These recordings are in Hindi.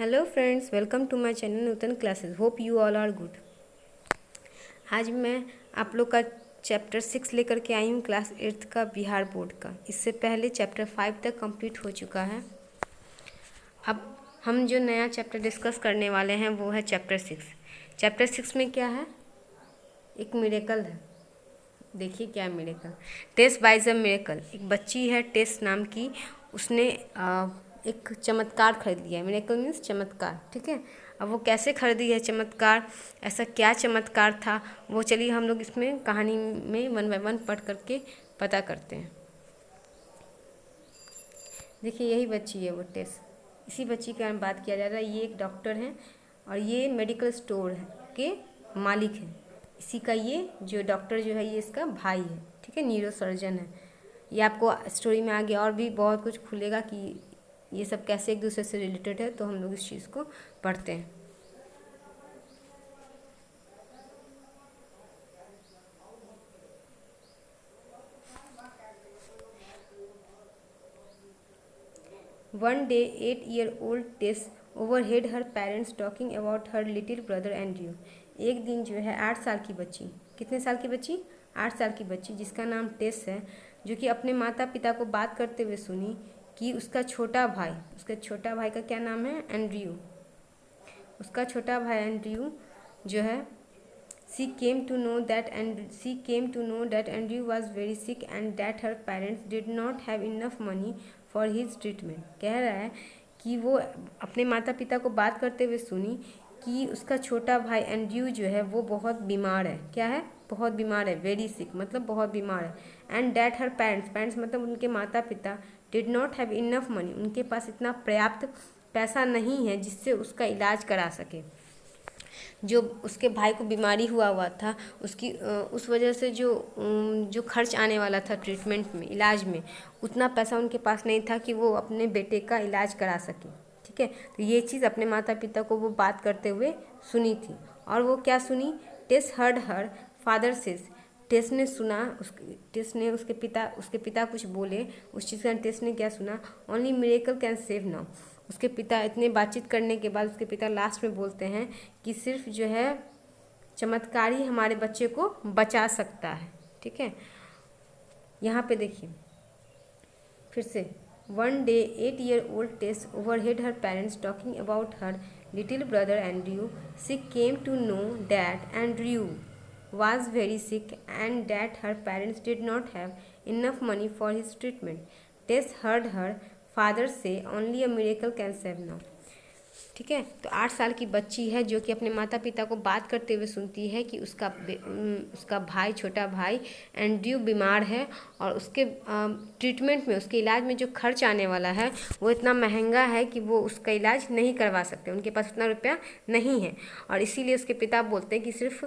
Hello friends, welcome to my channel Nutan classes. Hope you all are good. आज मैं आप लोग का चैप्टर 6 लेकर के आई हूँ, क्लास 8th का बिहार बोर्ड का। इससे पहले चैप्टर 5 तक कंप्लीट हो चुका है। अब हम जो नया चैप्टर डिस्कस करने वाले हैं वो है चैप्टर 6। चैप्टर 6 में क्या है? एक मिरेकल है। देखिए क्या miracle. Tess buys a miracle. एक बच्ची है टेस नाम की, उसने एक चमत्कार खरीद लिया है। मिरेकल मीन्स चमत्कार, ठीक है। अब वो कैसे खरीदी है चमत्कार, ऐसा क्या चमत्कार था, वो चलिए हम लोग इसमें कहानी में वन बाय वन पढ़ करके पता करते हैं। देखिए यही बच्ची है वो टेस। इसी बच्ची के बारे में बात किया जा रहा है। ये एक डॉक्टर हैं और ये मेडिकल स्टोर के मालिक हैं। इसी का ये जो डॉक्टर जो है ये इसका भाई है, ठीक है, न्यूरो सर्जन है। ये आपको स्टोरी में आगे और भी बहुत कुछ खुलेगा कि ये सब कैसे एक दूसरे से रिलेटेड है, तो हम लोग इस चीज़ को पढ़ते हैं। One day, 8-year-old Tess overheard her parents talking about her little brother Andrew. एक दिन जो है 8 साल की बच्ची, कितने साल की बच्ची? 8 साल की बच्ची जिसका नाम टेस है, जो कि अपने माता पिता को बात करते हुए सुनी कि उसके छोटा भाई का क्या नाम है? एंड्रयू। उसका छोटा भाई एंड्रयू जो है, she came to know that Andrew was very sick and that her parents did not have enough money for his treatment. कह रहा है कि वो अपने माता पिता को बात करते हुए सुनी कि उसका छोटा भाई एंड्रयू जो है वो बहुत बीमार है। क्या है? बहुत बीमार है। वेरी सिक मतलब बहुत बीमार है। एंड डैट हर पेरेंट्स मतलब उनके माता पिता did not have enough money, उनके पास इतना पर्याप्त पैसा नहीं है जिससे उसका इलाज करा सके। जो उसके भाई को बीमारी हुआ था, उसकी उस वजह से जो खर्च आने वाला था ट्रीटमेंट में, इलाज में, उतना पैसा उनके पास नहीं था कि वो अपने बेटे का इलाज करा सके, ठीक है। तो ये चीज़ अपने माता पिता को वो बात करते हुए सुनी थी। और वो क्या सुनी? टेस हर्ड हर फादर सेज। टेस ने सुना, टेस ने उसके पिता कुछ बोले, उस चीज़ का टेस ने क्या सुना? Only miracle can save now. उसके पिता इतने बातचीत करने के बाद उसके पिता लास्ट में बोलते हैं कि सिर्फ जो है चमत्कार ही हमारे बच्चे को बचा सकता है, ठीक है। यहाँ पे देखिए फिर से। One day 8-year-old Tess overhead her parents talking about her little brother Andrew. She came to know that Andrew was very sick and that her parents did not have enough money for his treatment. Tess heard her father say only a miracle can save now. ठीक है, तो 8 साल की बच्ची है जो कि अपने माता पिता को बात करते हुए सुनती है कि उसका भाई, छोटा भाई एंड्रयू बीमार है और उसके ट्रीटमेंट में, उसके इलाज में जो खर्च आने वाला है वो इतना महंगा है कि वो उसका इलाज नहीं करवा सकते, उनके पास उतना रुपया नहीं है। और इसीलिए उसके पिता बोलते हैं कि सिर्फ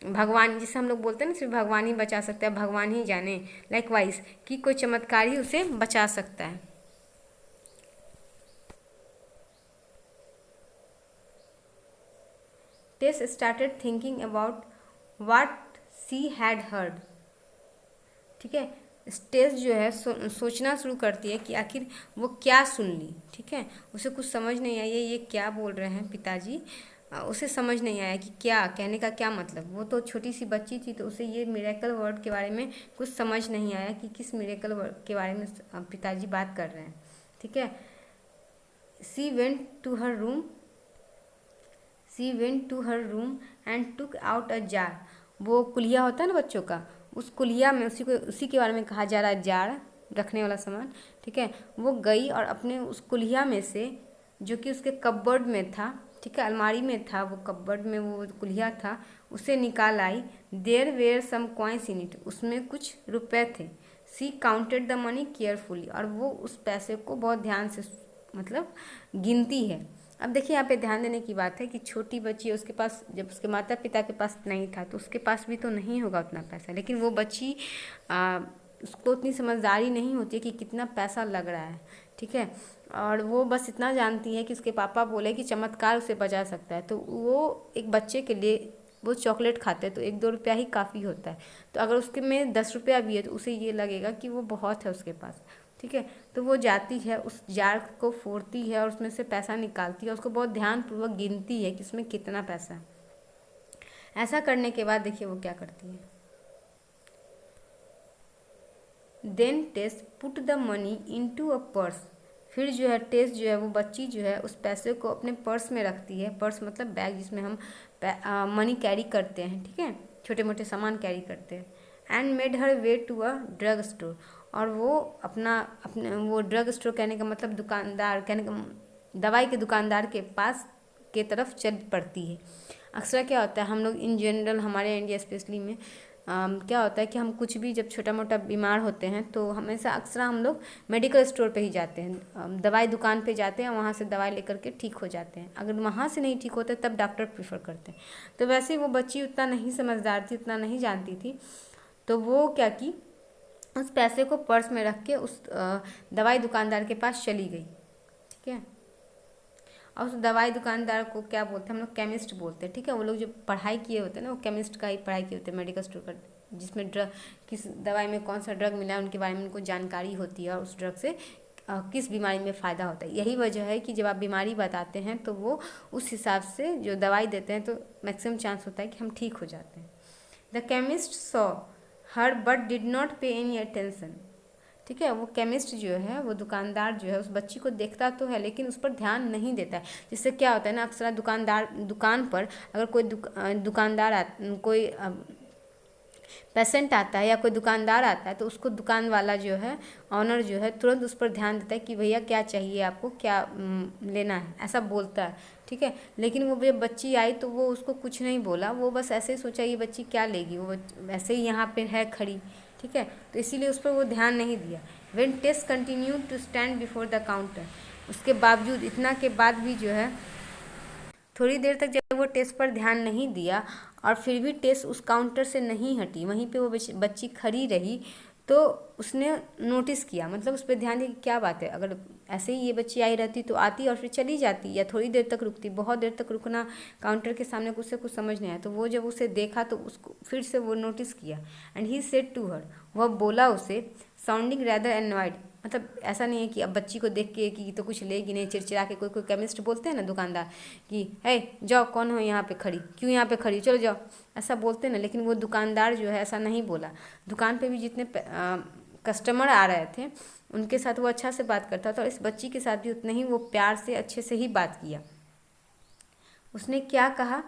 भगवान, जिसे हम लोग बोलते हैं ना, सिर्फ भगवान ही बचा सकता है, भगवान ही जाने, लाइकवाइज कि कोई चमत्कार ही उसे बचा सकता है। Tess started thinking about what she had heard. ठीक है, टेस जो है सोचना शुरू करती है कि आखिर वो क्या सुन ली, ठीक है। उसे कुछ समझ नहीं आई ये क्या बोल रहे हैं पिताजी, उसे समझ नहीं आया कि क्या कहने का क्या मतलब। वो तो छोटी सी बच्ची थी, तो उसे ये मिरेकल वर्ड के बारे में कुछ समझ नहीं आया कि किस मिरेकल वर्ड के बारे में पिताजी बात कर रहे हैं, ठीक है। She went to her room and took out a jar. वो कुलिया होता है ना बच्चों का, उस कुलिया में उसी के बारे में कहा जा रहा है, जार रखने वाला सामान, ठीक है। वो गई और अपने उस कुलिया में से, जो कि उसके कपबोर्ड में था, ठीक है, अलमारी में था, वो कपबोर्ड में वो कुलिया था, उसे निकाल आई। There were some coins in it, उसमें कुछ रुपए थे। She counted the money carefully, और वो उस पैसे को बहुत ध्यान से मतलब गिनती है। अब देखिए यहाँ पे ध्यान देने की बात है कि छोटी बच्ची है, उसके पास, जब उसके माता पिता के पास नहीं था तो उसके पास भी तो नहीं होगा उतना पैसा, लेकिन वो बच्ची उसको उतनी समझदारी नहीं होती है कि कितना पैसा लग रहा है, ठीक है। और वो बस इतना जानती है कि उसके पापा बोले कि चमत्कार उसे बचा सकता है, तो वो एक बच्चे के लिए, वो चॉकलेट खाते हैं तो 1-2 रुपया ही काफ़ी होता है, तो अगर उसके में 10 रुपया भी है तो उसे ये लगेगा कि वो बहुत है उसके पास, ठीक है। तो वो जाती है, उस जार को फोड़ती है और उसमें से पैसा निकालती है, उसको बहुत ध्यानपूर्वक गिनती है कि उसमें कितना पैसा है। ऐसा करने के बाद देखिए वो क्या करती है। Then Tess put the money into a purse. फिर जो है टेस जो है वो बच्ची जो है उस पैसे को अपने पर्स में रखती है। पर्स मतलब बैग जिसमें हम मनी कैरी करते हैं, ठीक है, छोटे मोटे सामान कैरी करते हैं। And made her way to a drug store. और वो अपने वो ड्रग स्टोर कहने का मतलब दुकानदार, कहने का दवाई के दुकानदार के पास के तरफ चल पड़ती है। अक्सर क्या होता है, हम लोग इन जनरल हमारे इंडिया स्पेशली में क्या होता है कि हम कुछ भी जब छोटा मोटा बीमार होते हैं तो हमेशा अक्सर हम लोग मेडिकल स्टोर पे ही जाते हैं, दवाई दुकान पे जाते हैं, वहाँ से दवाई लेकर के ठीक हो जाते हैं। अगर वहाँ से नहीं ठीक होते तब डॉक्टर प्रीफर करते हैं। तो वैसे ही वो बच्ची उतना नहीं समझदार थी, उतना नहीं जानती थी, तो वो क्या की, उस पैसे को पर्स में रख के उस दवाई दुकानदार के पास चली गई, ठीक है। और उस दवाई दुकानदार को क्या बोलते हैं हम लोग, केमिस्ट बोलते हैं, ठीक है। वो लोग जो पढ़ाई किए होते हैं ना, वो केमिस्ट का ही पढ़ाई किए होते हैं, मेडिकल स्टोर का, जिसमें ड्रग, किस दवाई में कौन सा ड्रग मिला है उनके बारे में उनको जानकारी होती है, और उस ड्रग से किस बीमारी में फ़ायदा होता है। यही वजह है कि जब आप बीमारी बताते हैं तो वो उस हिसाब से जो दवाई देते हैं तो मैक्सिमम चांस होता है कि हम ठीक हो जाते हैं। The chemist saw her but did not पे एनी अटेंशन। ठीक है, वो केमिस्ट जो है, वो दुकानदार जो है उस बच्ची को देखता तो है लेकिन उस पर ध्यान नहीं देता है। जिससे क्या होता है ना, अक्सर दुकान पर अगर कोई दुकानदार कोई पेशेंट आता है या कोई दुकानदार आता है तो उसको दुकान वाला जो है, ऑनर जो है, तुरंत उस पर ध्यान देता है कि भैया क्या चाहिए आपको, क्या लेना है, ऐसा बोलता है, ठीक है। लेकिन वो जब बच्ची आई तो वो उसको कुछ नहीं बोला, वो बस ऐसे ही सोचा ये बच्ची क्या लेगी, वो वैसे ही यहाँ पे है खड़ी, ठीक है। तो इसीलिए उस पर वो ध्यान नहीं दिया। When Tess continue to stand before the counter. उसके बावजूद, इतना के बाद भी जो है, थोड़ी देर तक जब वो टेस्ट पर ध्यान नहीं दिया और फिर भी टेस्ट उस काउंटर से नहीं हटी, वहीं पे वो बच्ची खड़ी रही, तो उसने नोटिस किया, मतलब उस पर ध्यान दिया कि क्या बात है, अगर ऐसे ही ये बच्ची आई रहती तो आती और फिर चली जाती, या थोड़ी देर तक रुकती। बहुत देर तक रुकना काउंटर के सामने उससे कुछ समझ नहीं आया, तो वो जब उसे देखा तो उसको फिर से वो नोटिस किया। And he said to her, वह बोला उसे, साउंडिंग रैदर एनॉयड, मतलब ऐसा नहीं है कि अब बच्ची को देख के कि तो कुछ लेगी नहीं, चिड़चिड़ा के, कोई कोई केमिस्ट बोलते हैं ना दुकानदार कि है जाओ, कौन हो यहाँ पे खड़ी, क्यों यहाँ पे खड़ी, चलो जाओ, ऐसा बोलते हैं ना। लेकिन वो दुकानदार जो है ऐसा नहीं बोला। दुकान पे भी जितने कस्टमर आ रहे थे उनके साथ वो अच्छा से बात करता था, और इस बच्ची के साथ भी उतने ही वो प्यार से अच्छे से ही बात किया। उसने क्या कहा,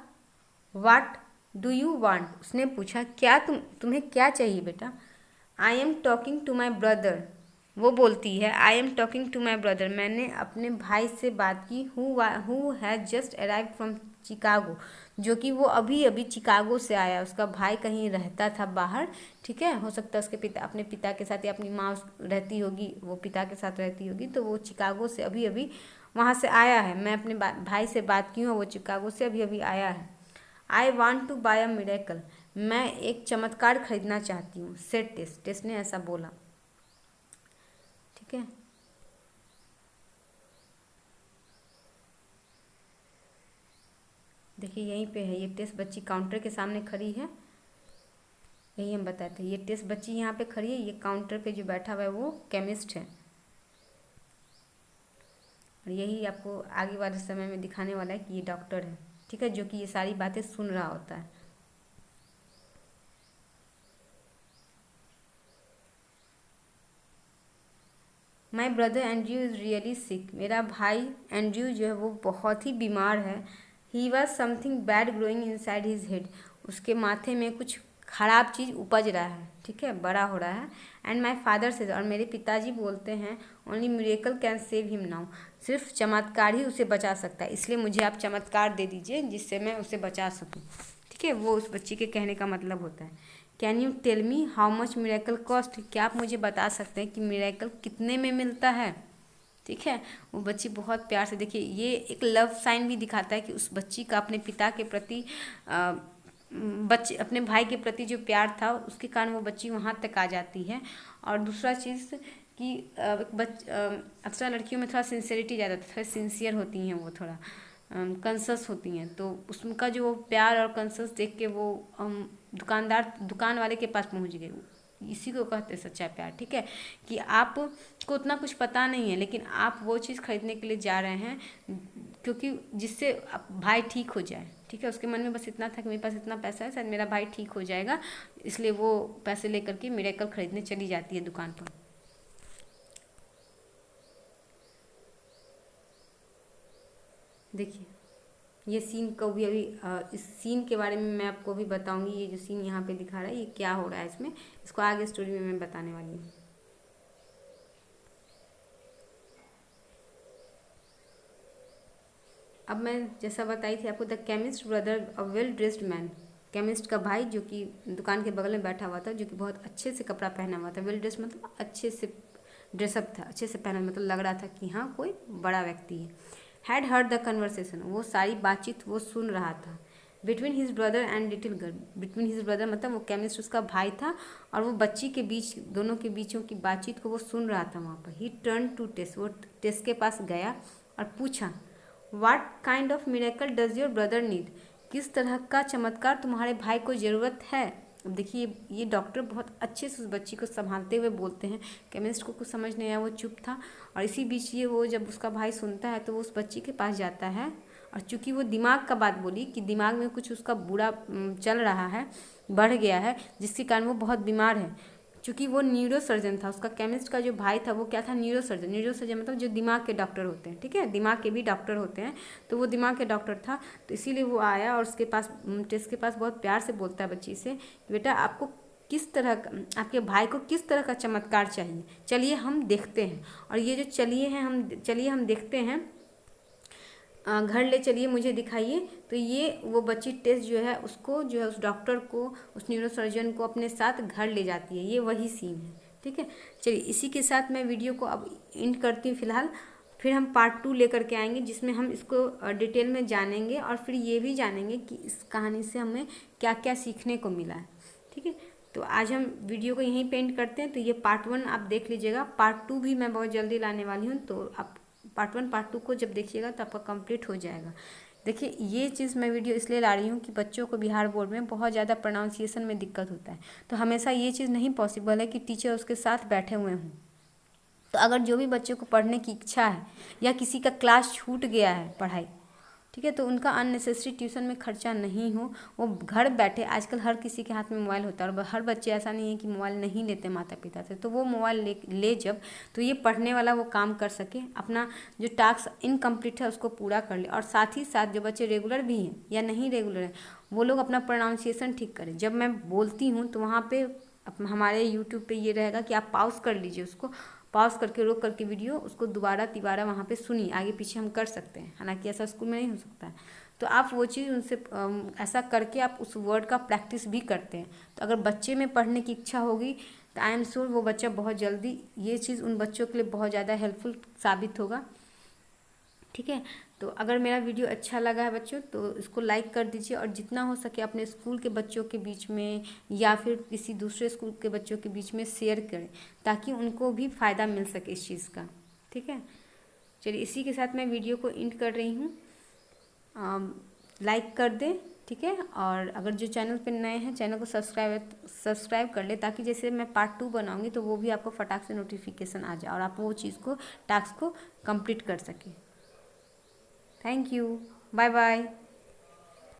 वाट डू यू वांट, उसने पूछा क्या तुम्हें क्या चाहिए बेटा। I am talking to my brother, वो बोलती है I am talking to my brother, मैंने अपने भाई से बात की, who has just arrive from Chicago, जो कि वो अभी अभी चिकागो से आया। उसका भाई कहीं रहता था बाहर, ठीक है, हो सकता है उसके पिता अपने पिता के साथ, या अपनी माँ रहती होगी, वो पिता के साथ रहती होगी, तो वो चिकागो से अभी अभी वहाँ से आया है। मैं अपने भाई से बात की हूँ, वो चिकागो से अभी अभी आया है। I want to buy a miracle, मैं एक चमत्कार खरीदना चाहती हूँ, सेड टेस ने ऐसा बोला, ठीक है। देखिए यहीं पे है, ये टेस बच्ची काउंटर के सामने खड़ी है, यही हम बताते हैं, ये टेस बच्ची यहाँ पे खड़ी है, ये काउंटर पे जो बैठा हुआ है वो केमिस्ट है, और यही आपको आगे वाले समय में दिखाने वाला है कि ये डॉक्टर है, ठीक है, जो कि ये सारी बातें सुन रहा होता है। My brother Andrew is really sick, मेरा भाई एंड्रयू जो है वो बहुत ही बीमार है। He was something bad growing in side his head, उसके माथे में कुछ खराब चीज़ उपज रहा है, ठीक है, बड़ा हो रहा है। एंड माई फादर से, और मेरे पिताजी बोलते हैं, only miracle can save him now, सिर्फ चमत्कार ही उसे बचा सकता है, इसलिए मुझे आप चमत्कार दे दीजिए जिससे मैं उसे बचा सकूँ, ठीक है। वो उस बच्ची के कहने का मतलब होता है। Can you tell me how much miracle cost, क्या आप मुझे बता सकते हैं कि मिरेकल कितने में मिलता है, ठीक है। वो बच्ची बहुत प्यार से, देखिए ये एक लव साइन भी दिखाता है कि उस बच्ची का अपने पिता के प्रति बच्चे अपने भाई के प्रति जो प्यार था उसके कारण वो बच्ची वहाँ तक आ जाती है। और दूसरा चीज़ कि अक्सर लड़कियों में थोड़ा सिंसियरिटी ज़्यादा, थोड़ा सिंसियर होती हैं, वो थोड़ा कंसस होती हैं, तो उसका जो प्यार और कंसस देख के वो दुकान वाले के पास पहुंच गए। इसी को कहते हैं सच्चा प्यार। ठीक है, कि आपको उतना कुछ पता नहीं है लेकिन आप वो चीज़ खरीदने के लिए जा रहे हैं क्योंकि जिससे भाई ठीक हो जाए। ठीक है, उसके मन में बस इतना था कि मेरे पास इतना पैसा है, शायद मेरा भाई ठीक हो जाएगा, इसलिए वो पैसे लेकर के मिरेकल खरीदने चली जाती है दुकान पर। देखिए ये सीन को भी अभी इस सीन के बारे में मैं आपको अभी बताऊंगी। ये जो सीन यहाँ पे दिखा रहा है ये क्या हो रहा है इसमें, इसको आगे स्टोरी में मैं बताने वाली हूँ। अब मैं जैसा बताई थी आपको, the chemist brother a well dressed man, chemist का भाई जो कि दुकान के बगल में बैठा हुआ था, जो कि बहुत अच्छे से कपड़ा पहना हुआ था। वेल ड्रेस्ड मतलब अच्छे से ड्रेसअप था, अच्छे से पहना, मतलब लग रहा था कि हाँ कोई बड़ा व्यक्ति है। हैड हर्ड द कन्वर्सेशन, वो सारी बातचीत वो सुन रहा था। Between his brother and little girl, between his brother मतलब वो केमिस्ट उसका भाई था और वो बच्ची के बीच, दोनों के बीचों की बातचीत को वो सुन रहा था वहाँ पर। ही टर्न टू टेस, वो टेस के पास गया और पूछा, what kind of miracle does your brother need, किस तरह का चमत्कार तुम्हारे भाई को ज़रूरत है। अब देखिए ये डॉक्टर बहुत अच्छे से उस बच्ची को संभालते हुए बोलते हैं। केमिस्ट को कुछ समझ नहीं आया, वो चुप था। और इसी बीच ये वो जब उसका भाई सुनता है तो वो उस बच्ची के पास जाता है और चूंकि वो दिमाग का बात बोली कि दिमाग में कुछ उसका बुरा चल रहा है, बढ़ गया है, जिसके कारण वो बहुत बीमार है। चूंकि वो न्यूरो सर्जन था, उसका केमिस्ट का जो भाई था वो क्या था, न्यूरो सर्जन। न्यूरो सर्जन मतलब जो दिमाग के डॉक्टर होते हैं। ठीक है, दिमाग के भी डॉक्टर होते हैं, तो वो दिमाग के डॉक्टर था। तो इसीलिए वो आया और उसके पास, टेस्ट के पास बहुत प्यार से बोलता है बच्ची से, बेटा आपको किस तरह का, आपके भाई को किस तरह का चमत्कार चाहिए, चलिए हम देखते हैं। और ये जो चलिए हम देखते हैं, घर ले चलिए मुझे दिखाइए। तो ये वो बच्ची टेस्ट जो है उसको, जो है उस डॉक्टर को, उस न्यूरोसर्जन को अपने साथ घर ले जाती है। ये वही सीन है। ठीक है, चलिए इसी के साथ मैं वीडियो को अब एंड करती हूँ फ़िलहाल। फिर हम पार्ट 2 लेकर के आएंगे जिसमें हम इसको डिटेल में जानेंगे और फिर ये भी जानेंगे कि इस कहानी से हमें क्या क्या सीखने को मिला है। ठीक है, तो आज हम वीडियो को यहीं पे एंड करते हैं। तो ये पार्ट 1 आप देख लीजिएगा, पार्ट 2 भी मैं बहुत जल्दी लाने वाली हूँ। तो आप पार्ट 1 पार्ट 2 को जब देखिएगा तो आपका कंप्लीट हो जाएगा। देखिए ये चीज़ मैं वीडियो इसलिए ला रही हूँ कि बच्चों को बिहार बोर्ड में बहुत ज़्यादा प्रोनाउंसिएशन में दिक्कत होता है। तो हमेशा ये चीज़ नहीं पॉसिबल है कि टीचर उसके साथ बैठे हुए हों। तो अगर जो भी बच्चों को पढ़ने की इच्छा है या किसी का क्लास छूट गया है पढ़ाई, ठीक है, तो उनका अननेसेसरी ट्यूशन में खर्चा नहीं हो, वो घर बैठे, आजकल हर किसी के हाथ में मोबाइल होता है और हर बच्चे, ऐसा नहीं है कि मोबाइल नहीं लेते माता पिता से, तो वो मोबाइल ले जब, तो ये पढ़ने वाला वो काम कर सके, अपना जो टास्क इनकम्प्लीट है उसको पूरा कर ले। और साथ ही साथ जो बच्चे रेगुलर भी हैं या नहीं रेगुलर हैं वो लोग अपना प्रोनाउंसिएशन ठीक करें। जब मैं बोलती हूँ तो वहाँ पे हमारे यूट्यूब पे ये रहेगा कि आप पॉज कर लीजिए, उसको पॉज करके रोक करके वीडियो उसको दोबारा तिबारा वहाँ पे सुनिए, आगे पीछे हम कर सकते हैं, हालांकि ऐसा स्कूल में नहीं हो सकता है। तो आप वो चीज़ उनसे ऐसा करके आप उस वर्ड का प्रैक्टिस भी करते हैं। तो अगर बच्चे में पढ़ने की इच्छा होगी तो आई एम श्योर वो बच्चा बहुत जल्दी, ये चीज़ उन बच्चों के लिए बहुत ज़्यादा हेल्पफुल साबित होगा। ठीक है, तो अगर मेरा वीडियो अच्छा लगा है बच्चों तो इसको लाइक कर दीजिए और जितना हो सके अपने स्कूल के बच्चों के बीच में या फिर किसी दूसरे स्कूल के बच्चों के बीच में शेयर करें ताकि उनको भी फ़ायदा मिल सके इस चीज़ का। ठीक है, चलिए इसी के साथ मैं वीडियो को एंड कर रही हूँ। लाइक कर दें, ठीक है, और अगर जो चैनल पे नए हैं चैनल को सब्सक्राइब कर ले ताकि जैसे मैं पार्ट 2 बनाऊँगी तो वो भी आपको फटाक से नोटिफिकेशन आ जाए और आप वो चीज़ को, टास्क को कंप्लीट कर सकें। Thank you, bye bye.